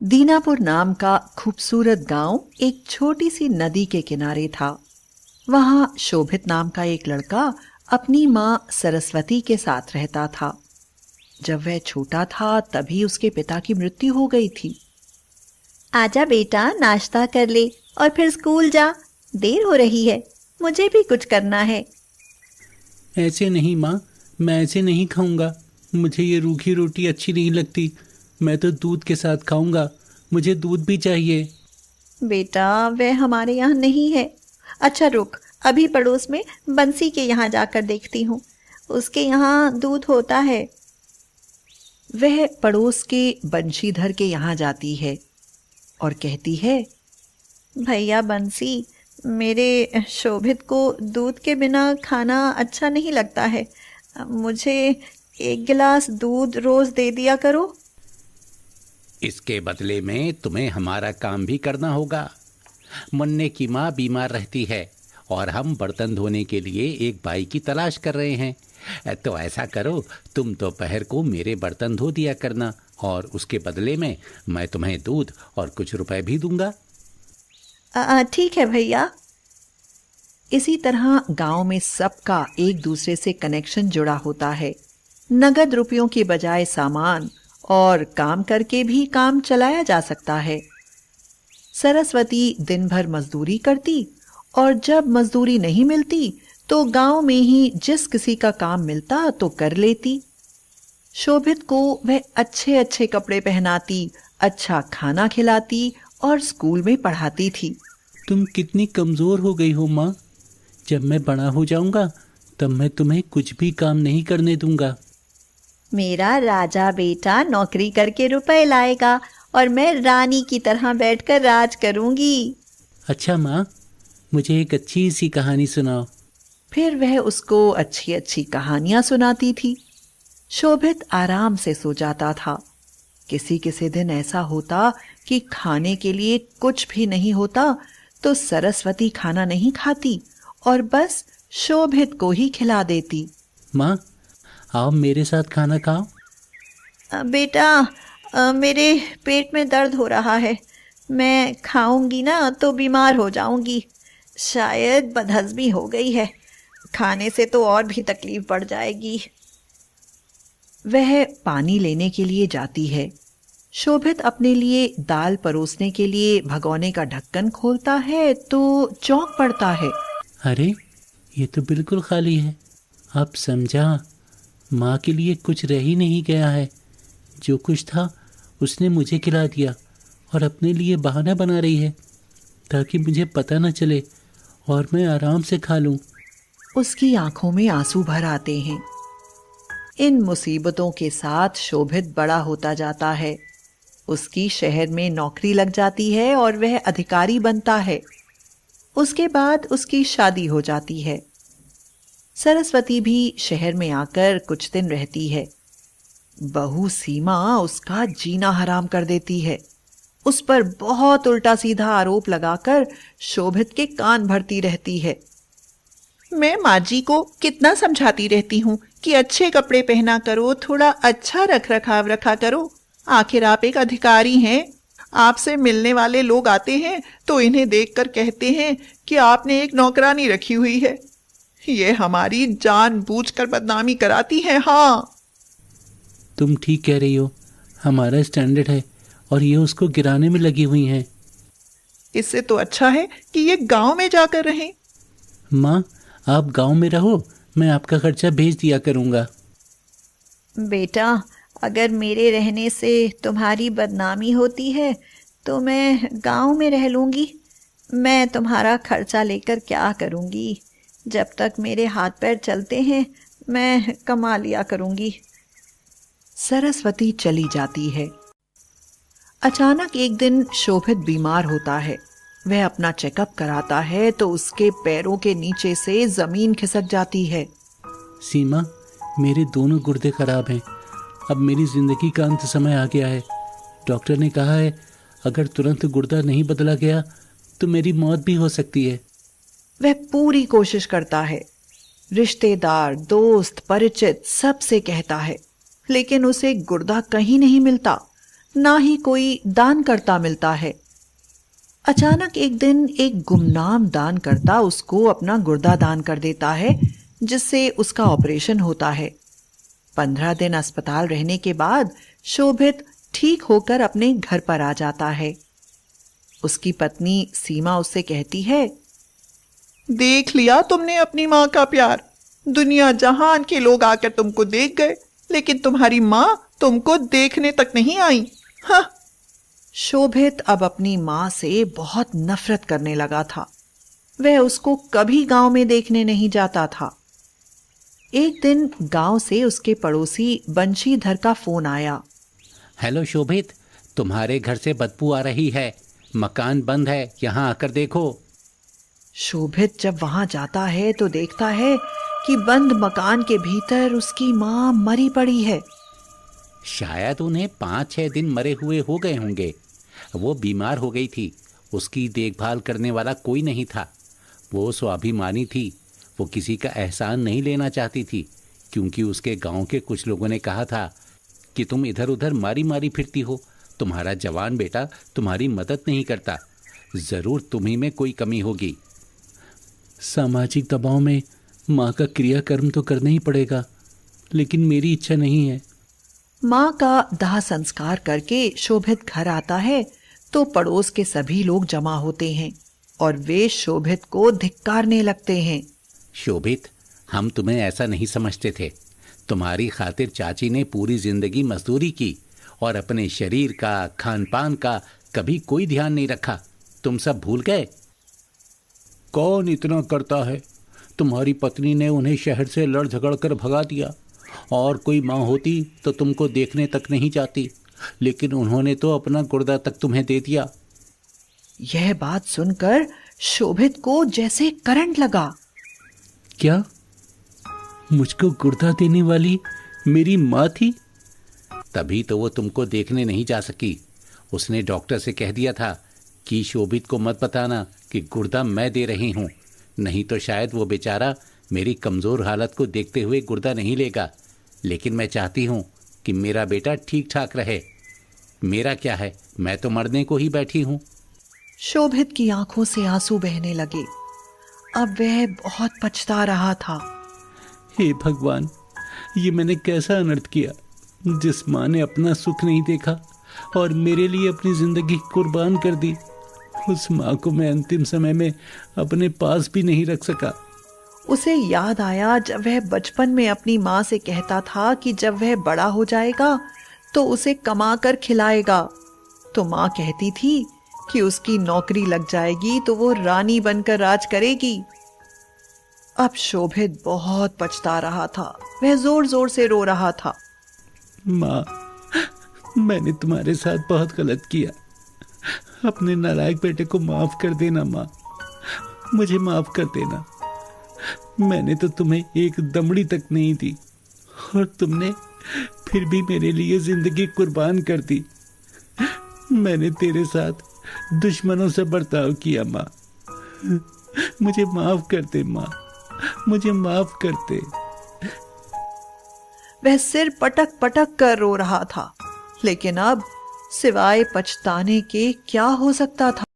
दीनापुर नाम का खूबसूरत गांव एक छोटी सी नदी के किनारे था। वहां शोभित नाम का एक लड़का अपनी मां सरस्वती के साथ रहता था। जब वह छोटा था तभी उसके पिता की मृत्यु हो गई थी। आजा बेटा, नाश्ता कर ले और फिर स्कूल जा। देर हो रही है, मुझे भी कुछ करना है। ऐसे नहीं माँ, मैं ऐसे नहीं खाऊंगा। मुझे ये रूखी रोटी अच्छी नहीं लगती। मैं तो दूध के साथ खाऊंगा। मुझे दूध भी चाहिए। बेटा, वह हमारे यहाँ नहीं है। अच्छा रुक, अभी पड़ोस में बंसी के यहाँ जाकर देखती हूँ। उसके यहाँ दूध होता है। वह पड़ोस के बंशीधर के यहाँ जाती है और कहती है, भैया बंसी, मेरे शोभित को दूध के बिना खाना अच्छा नहीं लगता है। मुझे 1 गिलास दूध रोज दे दिया करो। इसके बदले में तुम्हें हमारा काम भी करना होगा। मुन्ने की माँ बीमार रहती है और हम बर्तन धोने के लिए एक बाई की तलाश कर रहे हैं। तो ऐसा करो, तुम दोपहर को मेरे बर्तन धो दिया करना और उसके बदले में मैं तुम्हें दूध और कुछ रुपए भी दूंगा। ठीक है भैया। इसी तरह गांव में सबका एक दूसरे से कनेक्शन जुड़ा होता है। नगद रुपयों की बजाय सामान और काम करके भी काम चलाया जा सकता है। सरस्वती दिन भर मजदूरी करती और जब मजदूरी नहीं मिलती तो गांव में ही जिस किसी का काम मिलता तो कर लेती। शोभित को वह अच्छे अच्छे कपड़े पहनाती, अच्छा खाना खिलाती और स्कूल में पढ़ाती थी। तुम कितनी कमजोर हो गई हो माँ। जब मैं बड़ा हो जाऊंगा तब मैं तुम्हें कुछ भी काम नहीं करने दूंगा। मेरा राजा बेटा नौकरी करके रुपए लाएगा और मैं रानी की तरह बैठकर राज करूंगी। अच्छा माँ, मुझे एक अच्छी सी कहानी सुनाओ। फिर वह उसको अच्छी अच्छी कहानियां सुनाती थी। शोभित आराम से सो जाता था। किसी किसी दिन ऐसा होता कि खाने के लिए कुछ भी नहीं होता तो सरस्वती खाना नहीं खाती और बस शोभित को ही खिला देती। माँ, आओ मेरे साथ खाना खाओ। बेटा, मेरे पेट में दर्द हो रहा है। मैं खाऊंगी ना तो बीमार हो जाऊंगी। शायद बदहजमी हो गई है। खाने से तो और भी तकलीफ बढ़ जाएगी। वह पानी लेने के लिए जाती है। शोभित अपने लिए दाल परोसने के लिए भगोने का ढक्कन खोलता है तो चौंक पड़ता है। अरे, ये तो बिल्कुल खाली है। अब समझा, माँ के लिए कुछ रह ही नहीं गया है। जो कुछ था उसने मुझे खिला दिया और अपने लिए बहाना बना रही है ताकि मुझे पता न चले और मैं आराम से खा लूं। उसकी आंखों में आंसू भर आते हैं। इन मुसीबतों के साथ शोभित बड़ा होता जाता है। उसकी शहर में नौकरी लग जाती है और वह अधिकारी बनता है। उसके बाद उसकी शादी हो जाती है। सरस्वती भी शहर में आकर कुछ दिन रहती है। बहू सीमा उसका जीना हराम कर देती है। उस पर बहुत उल्टा सीधा आरोप लगाकर शोभित के कान भरती रहती है। मैं माँ जी को कितना समझाती रहती हूँ कि अच्छे कपड़े पहना करो, थोड़ा अच्छा रख रखाव रखा करो। आखिर आप एक अधिकारी हैं। आपसे मिलने वाले लोग आते हैं तो इन्हें देखकर कहते हैं कि आपने एक नौकरानी रखी हुई है। ये हमारी जानबूझकर बदनामी कराती है। हाँ, तुम ठीक कह रही हो। हमारा स्टैंडर्ड है और ये उसको गिराने में लगी हुई हैं। इससे तो अच्छा है कि ये गांव में जाकर रहें। माँ, आप गांव में रहो, मैं आपका खर्चा भेज दिया करूँगा। बेटा, अगर मेरे रहने से तुम्हारी बदनामी होती है तो मैं गांव में रह लूँगी। मैं तुम्हारा खर्चा लेकर क्या करूँगी? जब तक मेरे हाथ पैर चलते हैं मैं कमा लिया करूँगी। सरस्वती चली जाती है। अचानक एक दिन शोभित बीमार होता है। वह अपना चेकअप कराता है तो उसके पैरों के नीचे से जमीन खिसक जाती है। सीमा, मेरे दोनों गुर्दे खराब हैं। अब मेरी जिंदगी का अंत समय आ गया है। डॉक्टर ने कहा है अगर तुरंत गुर्दा नहीं बदला गया तो मेरी मौत भी हो सकती है। वह पूरी कोशिश करता है। रिश्तेदार, दोस्त, परिचित सबसे कहता है, लेकिन उसे गुर्दा कहीं नहीं मिलता। ना ही कोई दानकर्ता मिलता है। अचानक एक दिन एक गुमनाम दानकर्ता उसको अपना गुर्दा दान कर देता है, जिससे उसका ऑपरेशन होता है। 15 दिन अस्पताल रहने के बाद शोभित ठीक होकर अपने घर पर आ जाता है। उसकी पत्नी सीमा उससे कहती है, देख लिया तुमने अपनी माँ का प्यार। दुनिया जहान के लोग आकर तुमको देख गए, लेकिन तुम्हारी माँ तुमको देखने तक नहीं आई। हाँ। शोभित अब अपनी माँ से बहुत नफरत करने लगा था। वह उसको कभी गांव में देखने नहीं जाता था। एक दिन गांव से उसके पड़ोसी बंशीधर का फोन आया। हेलो शोभित, तुम्हारे घर से बदबू आ रही है, मकान बंद है, यहाँ आकर देखो। शोभित जब वहां जाता है तो देखता है कि बंद मकान के भीतर उसकी माँ मरी पड़ी है। शायद उन्हें 5-6 दिन मरे हुए हो गए होंगे। वो बीमार हो गई थी, उसकी देखभाल करने वाला कोई नहीं था। वो स्वाभिमानी थी, वो किसी का एहसान नहीं लेना चाहती थी, क्योंकि उसके गांव के कुछ लोगों ने कहा था कि तुम इधर उधर मारी मारी फिरती हो, तुम्हारा जवान बेटा तुम्हारी मदद नहीं करता, जरूर तुम्ही में कोई कमी होगी। सामाजिक दबाव में माँ का क्रियाकर्म तो करना ही पड़ेगा, लेकिन मेरी इच्छा नहीं है। माँ का दाह संस्कार करके शोभित घर आता है तो पड़ोस के सभी लोग जमा होते हैं और वे शोभित को धिक्कारने लगते हैं। शोभित, हम तुम्हें ऐसा नहीं समझते थे। तुम्हारी खातिर चाची ने पूरी जिंदगी मजदूरी की और अपने शरीर का, खान पान का कभी कोई ध्यान नहीं रखा। तुम सब भूल गए। कौन इतना करता है? तुम्हारी पत्नी ने उन्हें शहर से लड़ झगड़ कर भगा दिया, और कोई माँ होती तो तुमको देखने तक नहीं जाती, लेकिन उन्होंने तो अपना गुर्दा तक तुम्हें दे दिया। यह बात सुनकर शोभित को जैसे करंट लगा। क्या मुझको गुर्दा देने वाली मेरी माँ थी? तभी तो वो तुमको देखने नहीं जा सकी। उसने डॉक्टर से कह दिया था कि शोभित को मत बताना कि गुर्दा मैं दे रही हूँ, नहीं तो शायद वो बेचारा मेरी कमज़ोर हालत को देखते हुए गुर्दा नहीं लेगा। लेकिन मैं चाहती हूँ कि मेरा बेटा ठीक ठाक रहे। मेरा क्या है, मैं तो मरने को ही बैठी हूँ। शोभित की आंखों से आंसू बहने लगे। अब वह बहुत पछता रहा था। हे भगवान, ये मैंने कैसा अनर्थ किया। जिस माँ ने अपना सुख नहीं देखा और मेरे लिए अपनी जिंदगी कुर्बान कर दी, उस माँ को मैं अंतिम समय में अपने पास भी नहीं रख सका। उसे याद आया जब वह बचपन में अपनी माँ से कहता था कि जब वह बड़ा हो जाएगा तो उसे कमा कर खिलाएगा। तो माँ कहती थी कि उसकी नौकरी लग जाएगी तो वो रानी बनकर राज करेगी। अब शोभित बहुत पछता रहा था। वह जोर जोर से रो रहा था। माँ, मैंने तुम्हारे साथ बहुत गलत किया। अपने नालायक बेटे को माफ कर देना माँ, मुझे माफ कर देना। मैंने तो तुम्हें एक दमड़ी तक नहीं दी और तुमने फिर भी मेरे लिए जिंदगी कुर्बान कर दी। मैंने तेरे साथ दुश्मनों से बर्ताव किया माँ, मुझे माफ कर दे माँ, मुझे माफ कर दे। वह सिर पटक पटक कर रो रहा था, लेकिन अब सिवाय पछताने के क्या हो सकता था।